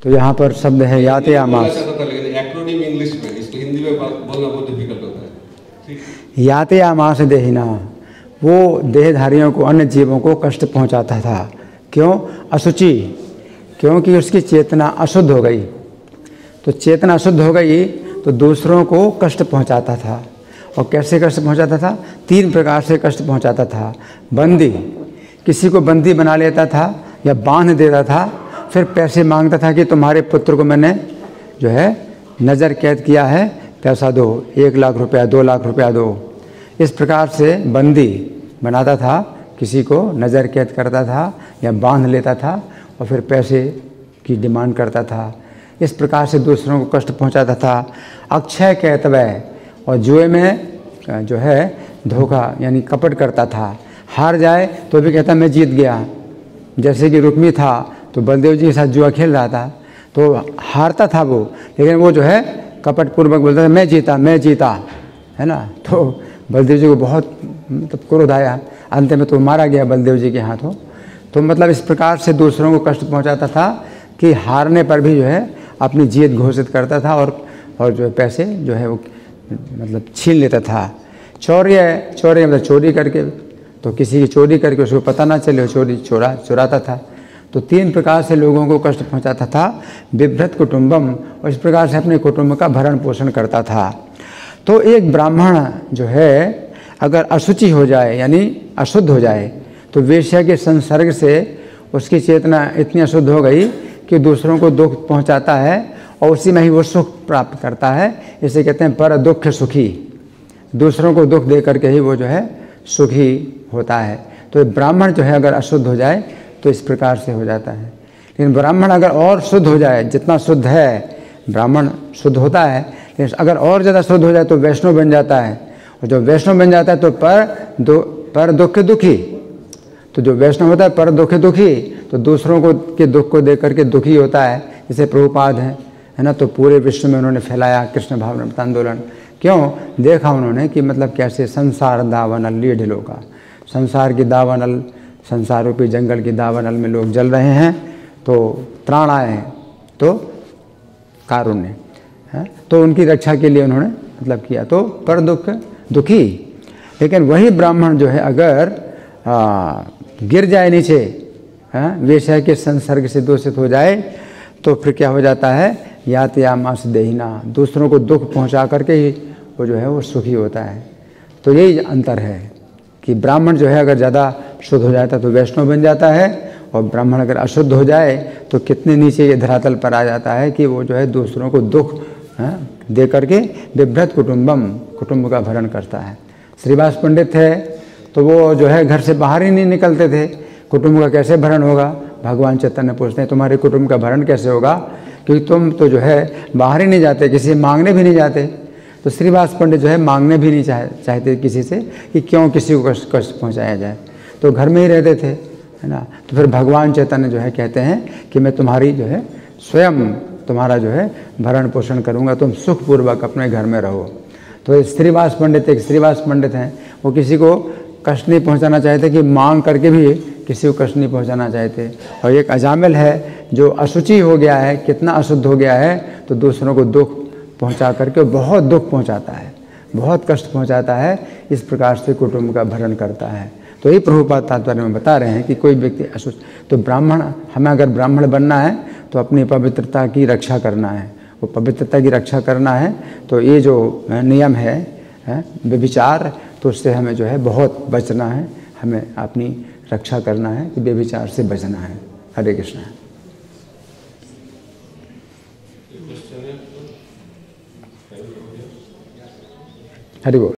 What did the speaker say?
तो यहाँ पर शब्द है यातयामास। लेकिन एक्रोनिम इंग्लिश में, इसको हिंदी में बोलना बहुत डिफिकल्ट होता है। ठीक, यातयामास देहिना, वो देहधारियों को, अन्य जीवों को कष्ट पहुँचाता था। क्यों? अशुचि, क्योंकि उसकी चेतना अशुद्ध हो गई। तो चेतना अशुद्ध हो गई तो दूसरों को कष्ट पहुँचाता था। और कैसे कष्ट पहुँचाता था? 3 प्रकार से कष्ट पहुँचाता था। बंदी, किसी को बंदी बना लेता था या बांध देता था, फिर पैसे मांगता था कि तुम्हारे पुत्र को मैंने जो है नज़र कैद किया है, पैसा दो, 1 लाख रुपया, 2 लाख रुपया दो। इस प्रकार से बंदी बनाता था, किसी को नज़र कैद करता था या बांध लेता था और फिर पैसे की डिमांड करता था। इस प्रकार से दूसरों को कष्ट पहुंचाता था। अक्षय कैतवय, और जुए में जो है धोखा यानी कपट करता था। हार जाए तो भी कहता मैं जीत गया। जैसे कि रुक्मी था तो बलदेव जी के साथ जुआ खेल रहा था, तो हारता था वो, लेकिन वो जो है कपट पूर्वक बोलता था मैं जीता, मैं जीता, है ना। तो बलदेव जी को बहुत मतलब क्रोध आया, अंत में तो मारा गया बलदेव जी के हाथों। तो मतलब इस प्रकार से दूसरों को कष्ट पहुंचाता था कि हारने पर भी जो है अपनी जीत घोषित करता था और जो पैसे जो है वो मतलब छीन लेता था। चौर्य, चौर्य मतलब चोरी करके, तो किसी की चोरी करके उसको पता ना चले, चोरी चुराता था। तो 3 प्रकार से लोगों को कष्ट पहुंचाता था। बिभ्रत कुटुंबम, और इस प्रकार से अपने कुटुंब का भरण पोषण करता था। तो एक ब्राह्मण जो है अगर अशुचि हो जाए यानी अशुद्ध हो जाए, तो वेश्या के संसर्ग से उसकी चेतना इतनी अशुद्ध हो गई कि दूसरों को दुख पहुंचाता है और उसी में ही वो सुख प्राप्त करता है। इसे कहते हैं पर दुख सुखी। दूसरों को दुख दे करके ही वो जो है सुखी होता है। तो ब्राह्मण जो है अगर अशुद्ध हो जाए तो इस प्रकार से हो जाता है। लेकिन ब्राह्मण अगर और शुद्ध हो जाए, जितना शुद्ध है ब्राह्मण शुद्ध होता है, लेकिन अगर और ज़्यादा शुद्ध हो जाए तो वैष्णव बन जाता है। और जो वैष्णव बन जाता है तो पर दुख दुखी। तो जो वैष्णव होता है पर दुख दुखी, तो दूसरों को के दुख को देख करके दुखी होता है। जैसे प्रभुपाद है ना, तो पूरे विश्व में उन्होंने फैलाया कृष्ण भावनामृत आंदोलन। क्यों? देखा उन्होंने कि मतलब कैसे संसार दावानल लिए ढिलो का, संसार की दावानल, संसार रूपी जंगल की दावानल में लोग जल रहे हैं, तो त्राण आए हैं, तो कारुण्य है, तो उनकी रक्षा के लिए उन्होंने मतलब किया, तो पर दुख दुखी। लेकिन वही ब्राह्मण जो है अगर गिर जाए नीचे, वेश्या के संसर्ग से दूषित हो जाए, तो फिर क्या हो जाता है? यातयामास देहिना, दूसरों को दुख पहुंचा करके ही वो जो है वो सुखी होता है। तो यही अंतर है कि ब्राह्मण जो है अगर ज़्यादा शुद्ध हो जाता है तो वैष्णव बन जाता है, और ब्राह्मण अगर अशुद्ध हो जाए तो कितने नीचे ये धरातल पर आ जाता है कि वो जो है दूसरों को दुख दे करके बिभ्रत कुटुंबम, कुटुंब का भरण करता है। श्रीवास पंडित है तो वो जो है घर से बाहर ही नहीं निकलते थे, कुटुंब का कैसे भरण होगा? भगवान चैतन्य पूछते हैं तुम्हारे कुटुंब का भरण कैसे होगा, क्योंकि तुम तो जो है बाहर ही नहीं जाते, किसी से मांगने भी नहीं जाते। तो श्रीवास पंडित जो है मांगने भी नहीं चाहते किसी से कि क्यों किसी को कष्ट पहुँचाया जाए, तो घर में ही रहते थे, है ना। तो फिर भगवान चैतन्य जो है कहते हैं कि मैं तुम्हारी जो है स्वयं तुम्हारा जो है भरण पोषण करूँगा, तुम सुखपूर्वक अपने घर में रहो। तो श्रीवास पंडित एक श्रीवास पंडित हैं, वो किसी को कष्ट नहीं पहुंचाना चाहते कि मांग करके भी किसी को कष्ट नहीं पहुंचाना चाहते। और एक अजामिल है जो अशुचि हो गया है, कितना अशुद्ध हो गया है, तो दूसरों को दुख पहुंचा करके बहुत दुख पहुंचाता है, बहुत कष्ट पहुंचाता है। इस प्रकार से कुटुंब का भरण करता है। तो ये प्रभुपाद तात्पर्य में बता रहे हैं कि कोई व्यक्ति अशुद्ध, तो ब्राह्मण, हमें अगर ब्राह्मण बनना है तो अपनी पवित्रता की रक्षा करना है। वो पवित्रता की रक्षा करना है तो ये जो नियम है व्यभिचार, तो उससे हमें जो है बहुत बचना है, हमें अपनी रक्षा करना है कि व्यभिचार से बचना है। हरे कृष्ण। हरि बोल।